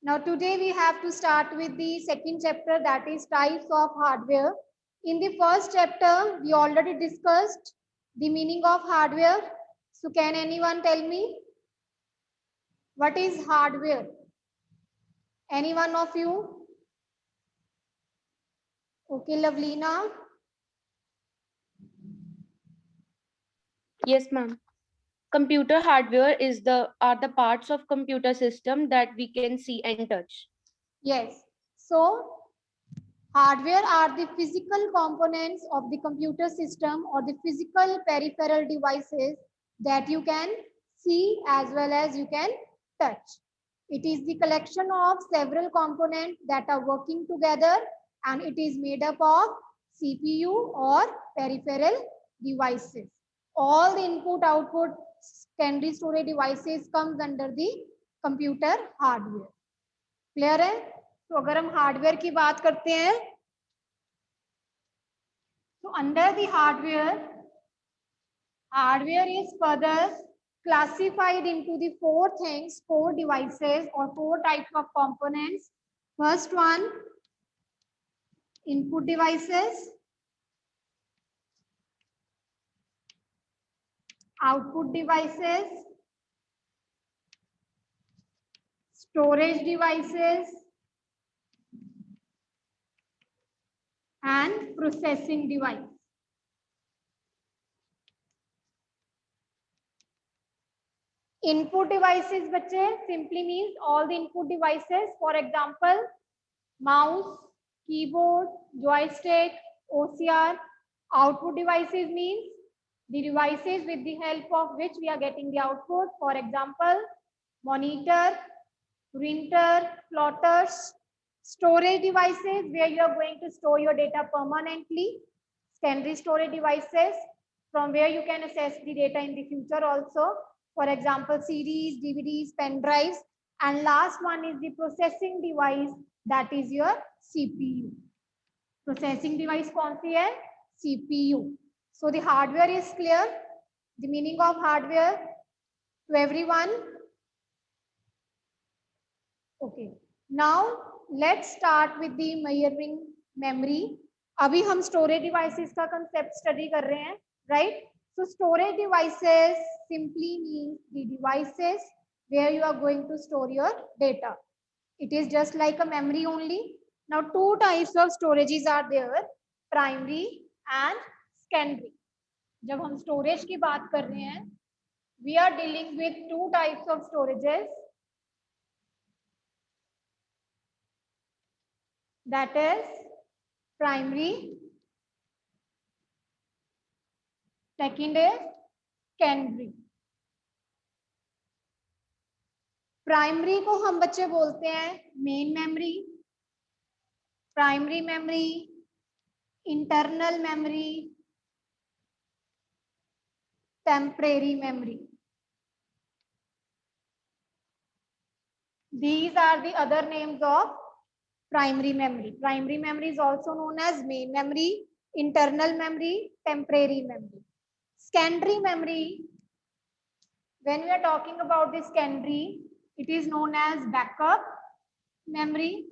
Now today we have to start with the second chapter, that is types of hardware. In the first chapter we already discussed the meaning of hardware. So can anyone tell me what is hardware? Any one of you? Okay, Lavlina. Yes, ma'am. Computer hardware are the parts of computer system that we can see and touch. Yes. So hardware are the physical components of the computer system or the physical peripheral devices that you can see as well as you can touch. It is the collection of several components that are working together and it is made up of CPU or peripheral devices. All the input output secondary storage devices comes under the computer hardware. Clear है? तो अगर हम hardware की बात करते हैं तो under the hardware is further classified into the four things, four devices or four types of components. First one, input devices, output devices, storage devices, and processing device. Input devices बच्चे simply means all the input devices. For example, mouse, keyboard, joystick, OCR. Output devices means the devices with the help of which we are getting the output. For example, monitor, printer, plotters. Storage devices where you are going to store your data permanently. Secondary storage devices from where you can access the data in the future also. For example, CDs, DVDs, pen drives. And last one is the processing device, that is your CPU. Processing device कौन सी है? CPU. So the hardware is clear. The meaning of hardware to everyone. Okay. Now let's start with the measuring memory. अभी हम storage devices का concept study कर रहे हैं, right? So storage devices simply means the devices where you are going to store your data. It is just like a memory only. Now two types of storages are there, primary and secondary. जब हम storage की बात कर रहे हैं, we are dealing with two types of storages. That is primary, second is secondary. Primary को हम बच्चे बोलते हैं main memory, primary memory, internal memory, temporary memory. These are the other names of primary memory. Primary memory is also known as main memory, internal memory, temporary memory. Secondary memory, when we are talking about the secondary, it is known as backup memory,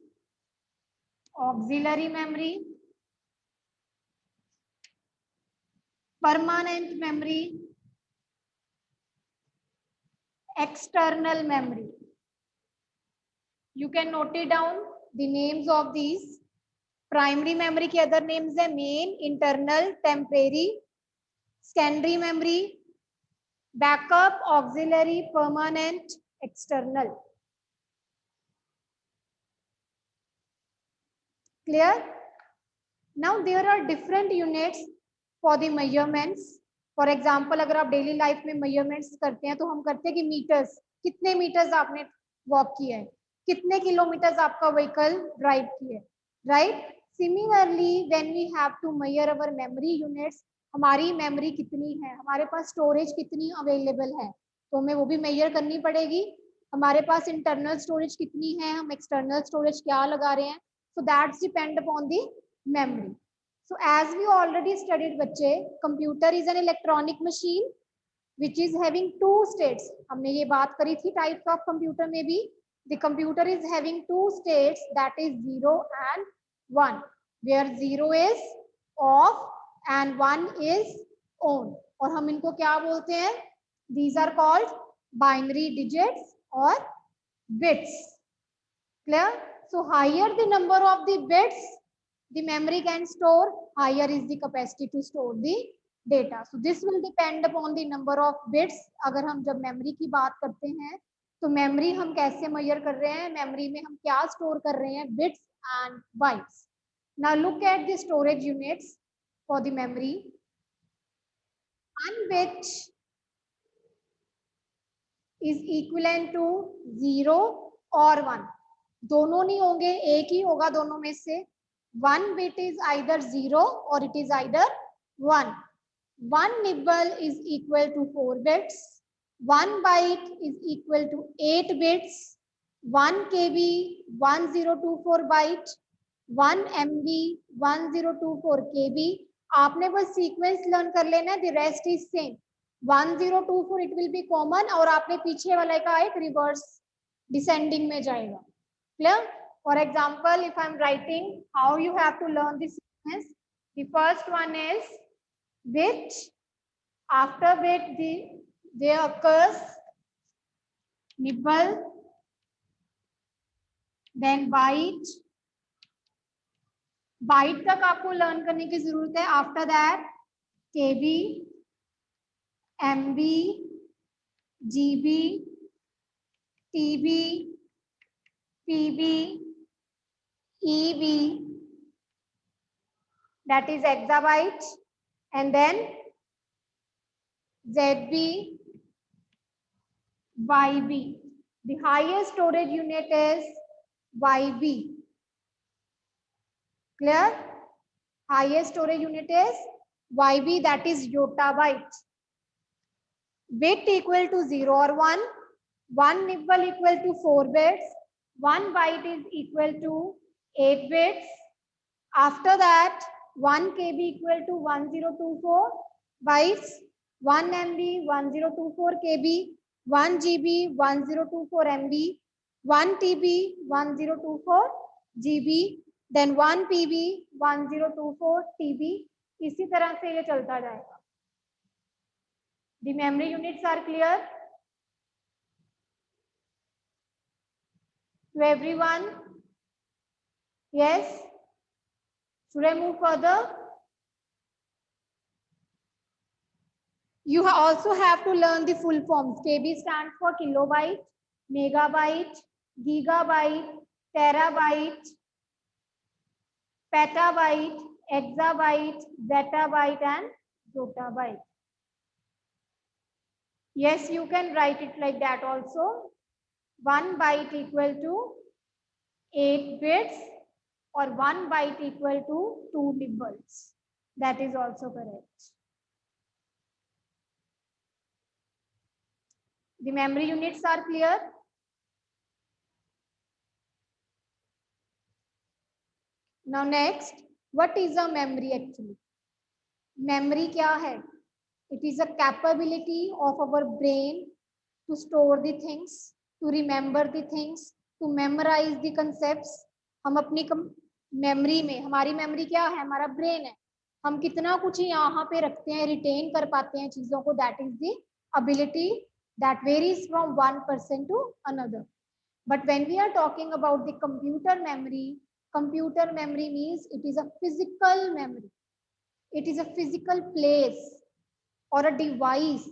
auxiliary memory, permanent memory, external memory. You can note it down, the names of these. Primary memory के other names है main, internal, temporary, secondary memory, backup, auxiliary, permanent, external. Clear? Now there are different units for the measurements. For example, अगर आप daily life में measurements करते हैं तो हम करते हैं कि meters, कितने meters आपने walk किए हैं, कितने kilometers आपका vehicle drive किए, right? Similarly, when we have to measure our memory units, हमारी memory कितनी है, हमारे पास storage कितनी available है, तो हमें वो भी measure करनी पड़ेगी. हमारे पास internal storage कितनी है, हम external storage क्या लगा रहे हैं, so that's depend upon the memory. So as we already studied बच्चे, computer is an electronic machine which is having two states. हमने ये बात करी थी types of computer में भी. The computer is having two states, that is 0 and 1, where 0 is off and 1 is on. और हम इनको क्या बोलते हैं? These are called binary digits or bits. Clear? So higher the number of the bits the memory can store, higher is the capacity to store the data. So this will depend upon the number of bits. अगर हम जब memory की बात करते हैं तो memory हम कैसे मेजर कर रहे हैं, मेमोरी में हम क्या स्टोर कर रहे हैं, bits and bytes. Now look at the storage units for the memory. One bit is equivalent to 0 or 1. दोनों नहीं होंगे, एक ही होगा दोनों में से. One bit is either 0 or it is either 1. One nibble is equal to 4 bits. 1 byte is equal to 8 bits. 1 KB 1024 byte. 1 MB 1024 KB. आपने बस सीक्वेंस लर्न कर लेना है, the rest is same. 1024 it will be common और आपने पीछे वाले का एक रिवर्स डिसेंडिंग में जाएगा. Clear? For example, if I'm writing how you have to learn this sequence, the first one is bit. After bit, there occurs nibble, then byte. Byte तक आपको लर्न करने की जरूरत है. After that, KB, MB, GB, TB, PB, EB, that is exabyte, and then ZB, YB. The highest storage unit is YB. Clear? Highest storage unit is YB, that is yottabyte. Bit equal to 0 or 1. 1 nibble equal to 4 bits. 1 byte is equal to 8 bits. After that, 1 KB equal to 1024 bytes. 1 MB 1024 KB. 1 GB 1024 MB. 1 TB 1024 GB. Then 1 PB 1024 TB. इसी तरह से ये चलता जाएगा. The memory units are clear to everyone? Yes? Should I move further? You also have to learn the full forms. KB stands for kilobyte, megabyte, gigabyte, terabyte, petabyte, exabyte, zettabyte, and zottabyte. Yes, you can write it like that also. 1 byte equal to 8 bits or 1 byte equal to 2 nibbles. That is also correct. The memory units are clear? Now next, what is a memory actually? Memory क्या है? It is a capability of our brain to store the things, to remember the things, to memorize the concepts. हम अपनी memory में, हमारी memory क्या है? हमारा brain है. हम कितना कुछ यहाँ पे रखते हैं, रिटेन कर पाते हैं चीजों को. That is the ability that varies from one person to another. But when we are talking about the computer memory means it is a physical memory. It is a physical place or a device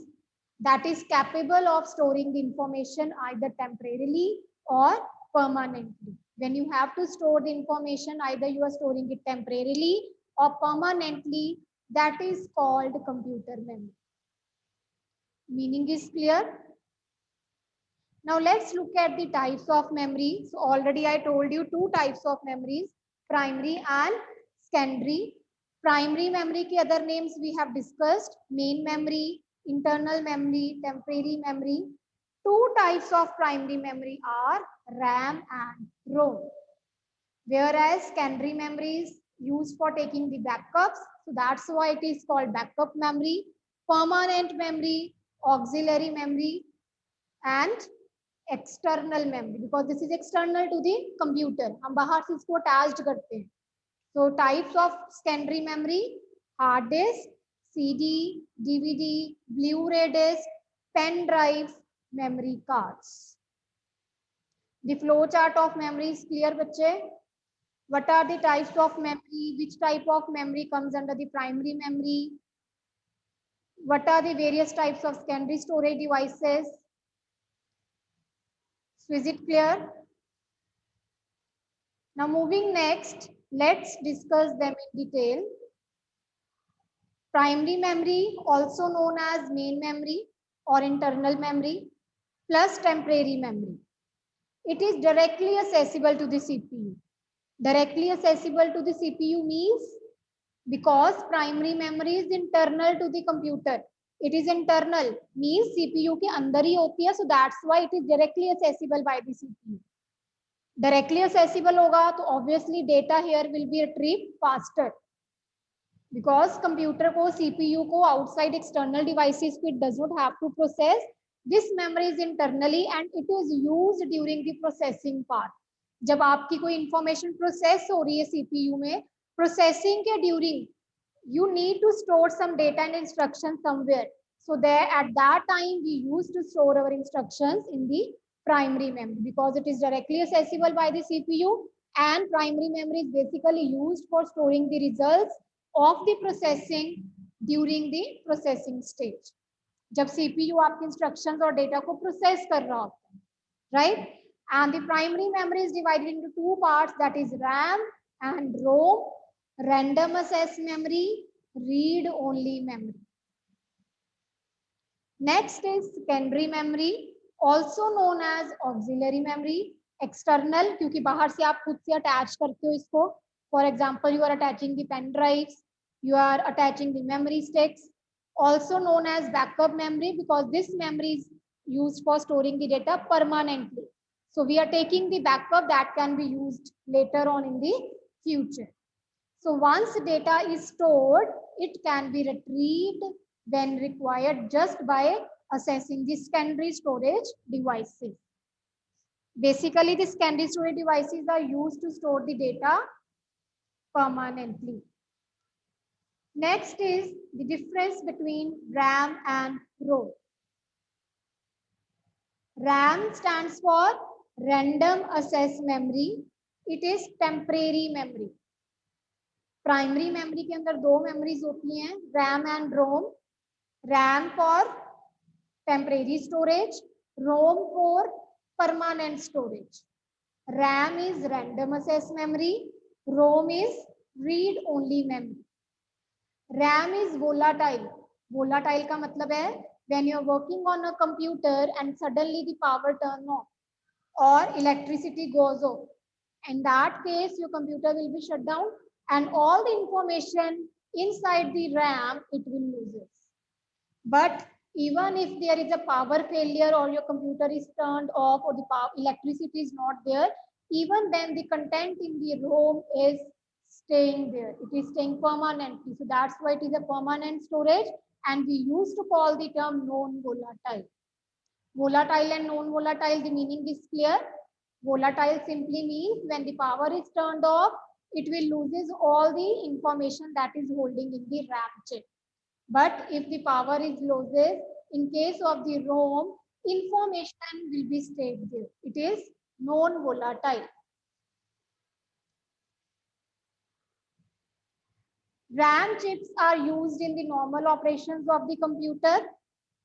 that is capable of storing the information either temporarily or permanently. When you have to store the information, either you are storing it temporarily or permanently, that is called computer memory. Meaning is clear? Now let's look at the types of memory. So already I told you two types of memories, primary and secondary. Primary memory के other names we have discussed, main memory, internal memory, temporary memory. Two types of primary memory are RAM and ROM. Whereas secondary memory is used for taking the backups. So that's why it is called backup memory, permanent memory, auxiliary memory, and external memory, because this is external to the computer, हम बाहर से इसको attached करते हैं. So types of secondary memory: hard disk, CD, DVD, Blu-ray disk, pen drive, memory cards. The flow chart of memory is clear, बच्चे. What are the types of memory? Which type of memory comes under the primary memory? What are the various types of secondary storage devices? So is it clear? Now moving next, let's discuss them in detail. Primary memory, also known as main memory or internal memory, plus temporary memory. It is directly accessible to the CPU. Directly accessible to the CPU means because primary memory is internal to the computer. It is internal means CPU के अंदर ही होती है, so that's why it is directly accessible by the CPU. Directly accessible होगा तो obviously data here will be retrieved faster. Because computer को CPU को outside external devices को it does not have to process. This memory is internally and it is used during the processing part. जब आपकी कोई information process हो रही है CPU में, processing के during you need to store some data and instructions somewhere. So there at that time we used to store our instructions in the primary memory because it is directly accessible by the CPU and primary memory is basically used for storing the results of the processing during the processing stage. जब CPU आपके instructions और data को process कर रहा होता है, right? And the primary memory is divided into two parts, that is RAM and ROM, random access memory, read only memory. Next is secondary memory, also known as auxiliary memory. External क्योंकि बाहर से आप खुद से attach करते हो इसको. For example, you are attaching the pen drives, you are attaching the memory sticks. Also known as backup memory because this memory is used for storing the data permanently. So we are taking the backup that can be used later on in the future. So once data is stored, it can be retrieved when required just by accessing the secondary storage devices. Basically, the secondary storage devices are used to store the data permanently. Next is the difference between RAM and ROM. RAM stands for random access memory. It is temporary memory. Primary memory के अंदर दो memories होती हैं, RAM and ROM. RAM for temporary storage, ROM for permanent storage. RAM is random access memory, ROM is read only memory. RAM is volatile. Volatile का मतलब है when you are working on a computer and suddenly the power turn off or electricity goes off, in that case your computer will be shut down and all the information inside the RAM it will lose. But even if there is a power failure or your computer is turned off or the electricity is not there, even then the content in the ROM is staying there. It is staying permanently. So that's why it is a permanent storage and we used to call the term non-volatile. Volatile and non-volatile, the meaning is clear. Volatile simply means when the power is turned off, it will loses all the information that is holding in the RAM chip. But if the power is loses, in case of the ROM, information will be stayed there. It is non-volatile. RAM chips are used in the normal operations of the computer.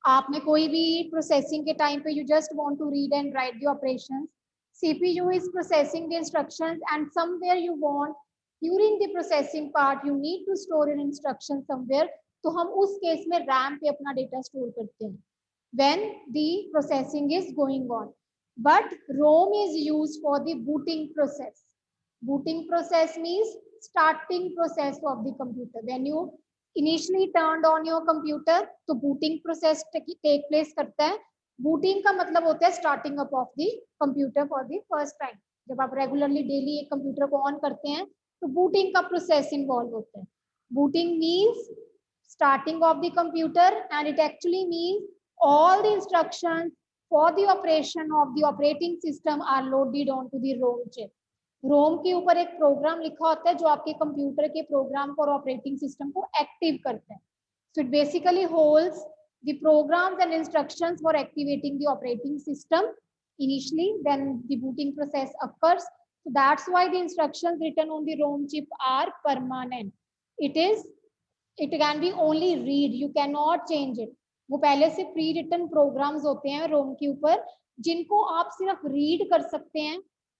आपने कोई भी processing के time पे you just want to read and write the operations. CPU is processing the instructions and somewhere you want during the processing part you need to store an instruction somewhere. तो हम उस case में RAM पे अपना data store करते हैं when the processing is going on. But ROM is used for the booting process. Booting process means starting process of the computer. When you initially turned on your computer, तो booting process take place करता है. Booting का मतलब होता है starting up of the computer for the first time. जब आप regularly daily एक computer को on करते हैं, तो booting का process involve होता है. Booting means starting of the computer and it actually means all the instructions, for the operation of the operating system are loaded onto the ROM chip. रोम के ऊपर एक प्रोग्राम लिखा होता है जो आपके कंप्यूटर के प्रोग्राम को और ऑपरेटिंग सिस्टम को एक्टिव करता है. So it basically holds the programs and instructions for activating the operating system initially, then the booting process occurs. So that's why the instructions written on the ROM chip are permanent. It can be only read, you cannot change it. वो पहले से pre written programmes होते हैं रोम के ऊपर जिनको आप सिर्फ रीड कर सकते हैं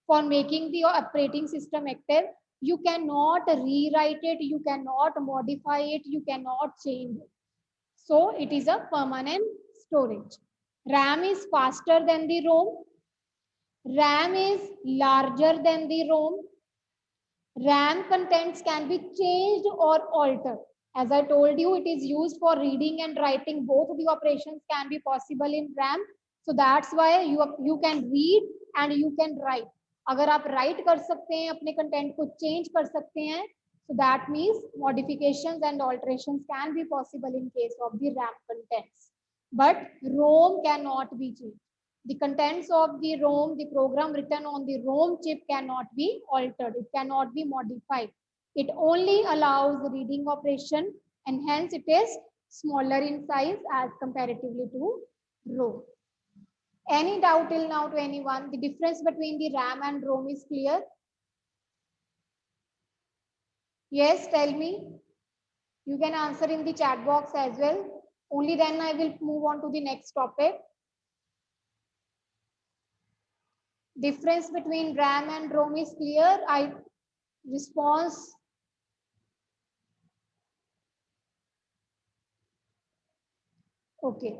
for making the operating system active. You cannot rewrite it, you cannot modify it, you cannot change it. So it is a permanent storage. RAM is faster than the ROM. RAM is larger than the ROM. RAM contents can be changed or altered. As I told you, it is used for reading and writing. Both of the operations can be possible in RAM. So that's why you can read and you can write. अगर आप write कर सकते हैं, अपने content को change कर सकते हैं, so that means modifications and alterations can be possible in case of the RAM contents. But ROM cannot be changed. The contents of the ROM, the program written on the ROM chip cannot be altered. It cannot be modified. It only allows reading operation and hence it is smaller in size as comparatively to ROM. Any doubt till now to anyone? The difference between the RAM and ROM is clear? Yes, tell me. You can answer in the chat box as well. Only then I will move on to the next topic. Difference between RAM and ROM is clear. Response. Okay.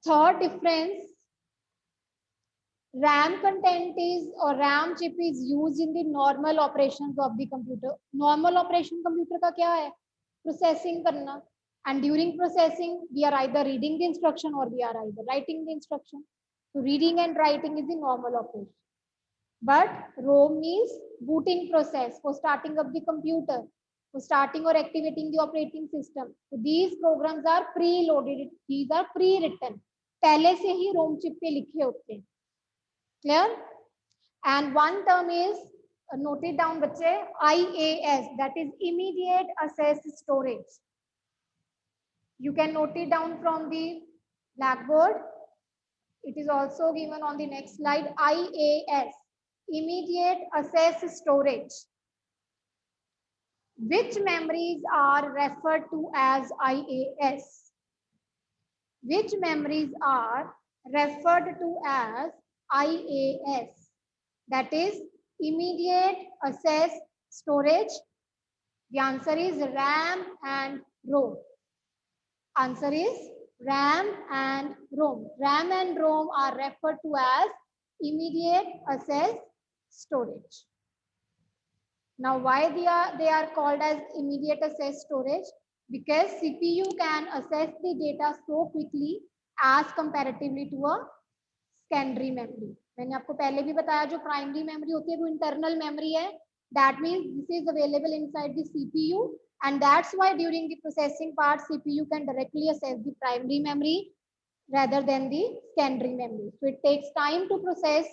Third difference, RAM content is or RAM chip is used in the normal operations of the computer. Normal operation computer का क्या है? Processing करना. And during processing, we are either reading the instruction or we are either writing the instruction. So reading and writing is the normal operation. But ROM means booting process for starting up the computer, for starting or activating the operating system. So these programs are pre-loaded. These are pre-written. पहले से ही ROM chip पे लिखे होते हैं. Clear? And one term is noted down बच्चे, IAS, that is immediate access storage. You can note it down from the blackboard. It is also given on the next slide. IAS, immediate access storage. Which memories are referred to as IAS? Which memories are referred to as IAS? That is immediate access storage. The answer is RAM and ROM. Answer is RAM and ROM. RAM and ROM are referred to as immediate access storage. Now, why they are called as immediate access storage? Because CPU can access the data so quickly as comparatively to a secondary memory. मैंने आपको पहले भी बताया जो primary memory होती है वो internal memory है. That means this is available inside the CPU, and that's why during the processing part CPU can directly access the primary memory rather than the secondary memory. So it takes time to process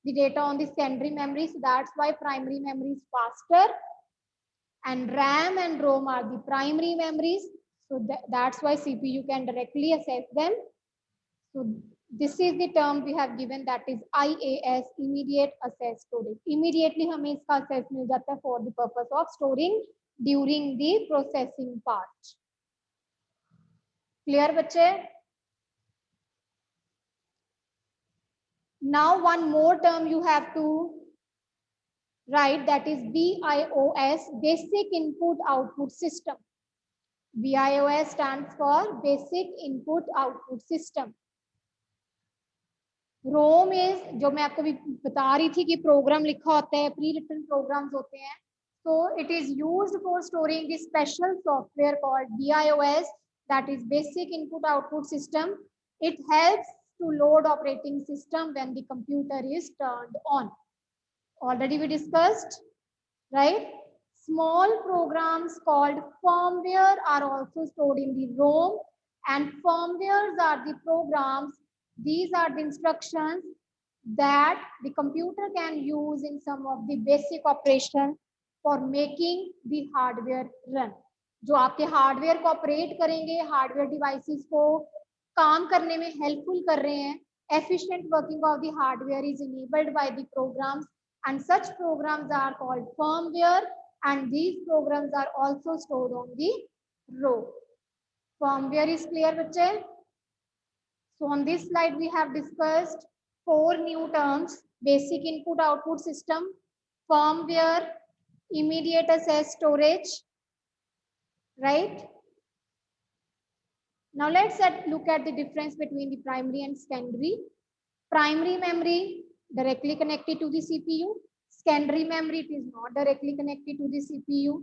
the data on the secondary memory. So that's why primary memory is faster. And RAM and ROM are the primary memories. So that's why CPU can directly access them. So this is the term we have given, that is IAS, immediate access storage. Immediately हमें इसका access मिल जाता है for the purpose of storing during the processing part. Clear बच्चे? Now one more term you have to write, that is BIOS, basic input output system. BIOS stands for basic input output system. ROM is, जो मैं आपको भी बता रही थी कि programme लिखा होता है, प्री रिटन प्रोग्राम्स होते हैं. So it is used for storing the special software called BIOS, that is basic input output system. It helps to load operating system when the computer is turned on. Already we discussed, right? Small programs called firmware are also stored in the ROM, and firmwares are the programs. These are the instructions that the computer can use in some of the basic operations for making the hardware run. जो आपके hardware को operate करेंगे, hardware devices को काम करने में helpful कर रहे हैं. Efficient working of the hardware is enabled by the programs, and such programs are called firmware, and these programs are also stored on the ROM. Firmware is clear, बच्चे? So on this slide we have discussed 4 new terms: basic input output system, firmware, immediate access storage, right? Now let's look at the difference between the primary and secondary. Primary memory directly connected to the CPU. Secondary memory, it is not directly connected to the CPU.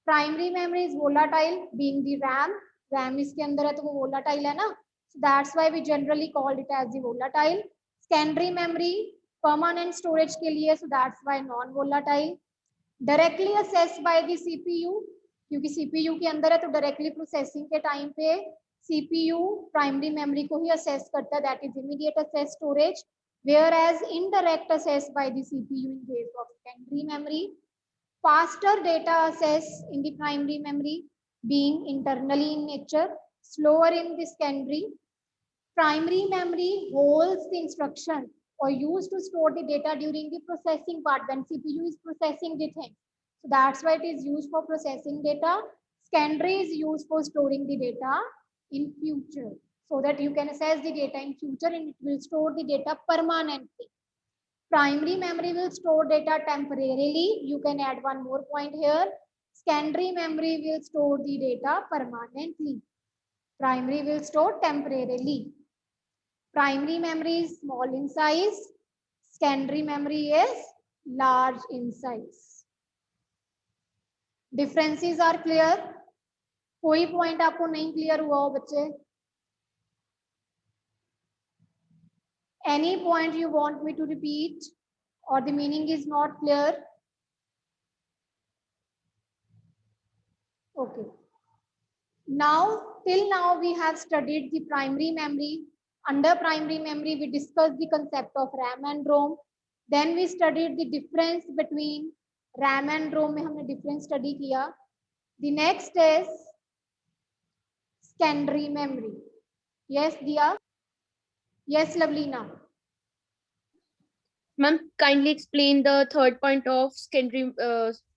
Primary memory is volatile, being the RAM. RAM इसके अंदर है तो वो volatile है ना. So that's why we generally called it as the volatile. Secondary memory permanent storage के लिए, so that's why non-volatile. Directly accessed by the CPU, क्योंकि CPU के अंदर है तो directly processing के time पे CPU primary memory को ही access करता है, that is immediate access storage. Whereas indirect access by the CPU in case of secondary memory. Faster data access in the primary memory, being internally in nature, slower in the secondary. Primary memory holds the instruction or used to store the data during the processing part when CPU is processing the thing. So that's why it is used for processing data. Secondary is used for storing the data in future, so that you can access the data in future and it will store the data permanently. Primary memory will store data temporarily. You can add one more point here. Secondary memory will store the data permanently. Primary will store temporarily. Primary memory is small in size. Secondary memory is large in size. Differences are clear. कोई point आपको नहीं clear हुआ हो बच्चे? Any point you want me to repeat or the meaning is not clear? Okay. Now, till now we have studied the primary memory. Under primary memory, we discussed the concept of RAM and ROM. Then we studied the difference between RAM and ROM. में हमने difference study किया. The next is secondary memory. Yes, Diya? Yes, Lavlina. Ma'am, kindly explain the third point of secondary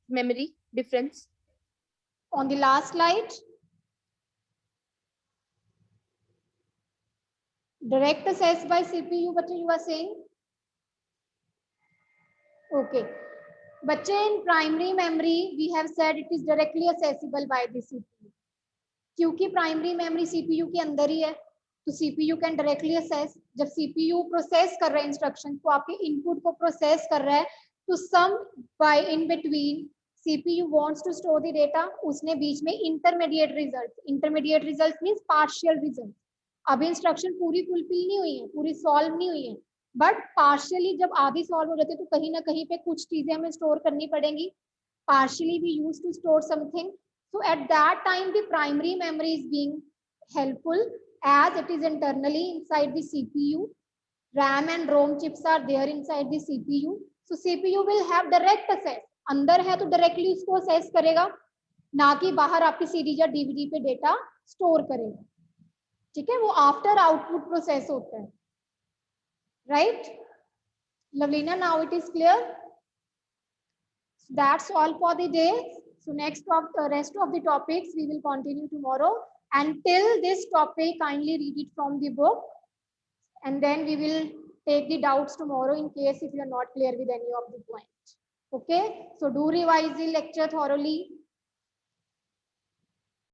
memory difference. On the last slide. Direct access by CPU, but you are saying? Okay. But in primary memory, we have said it is directly accessible by the CPU. क्योंकि primary memory CPU के अंदर ही है, तो CPU can directly access. जब CPU process कर रहा है instructions को, आपके input को process कर रहा है, तो some by in between CPU wants to store the data. उसने बीच में intermediate results. Intermediate results means partial results. अभी इंस्ट्रक्शन पूरी फुलफिल नहीं हुई है, पूरी सॉल्व नहीं हुई है, बट पार्शियली जब आधी सॉल्व हो जाती है तो कहीं ना कहीं पे कुछ चीजें हमें स्टोर करनी पड़ेंगी. Partially we use to store something. So at that time the primary memory is being helpful as it is internally inside the CPU. RAM and ROM chips are there inside the CPU. So CPU will have direct access. अंदर है तो directly उसको access करेगा, ना कि बाहर आपकी CD या DVD पे डेटा स्टोर करेगा. ठीक है, वो आफ्टर आउटपुट प्रोसेस होता है. Right Lovelina, now it is clear. That's all for the day. So next of the rest of the topics we will continue tomorrow, and till this topic kindly read it from the book and then we will take the doubts tomorrow in case if you are not clear with any of the points. Okay, so do revise the lecture thoroughly.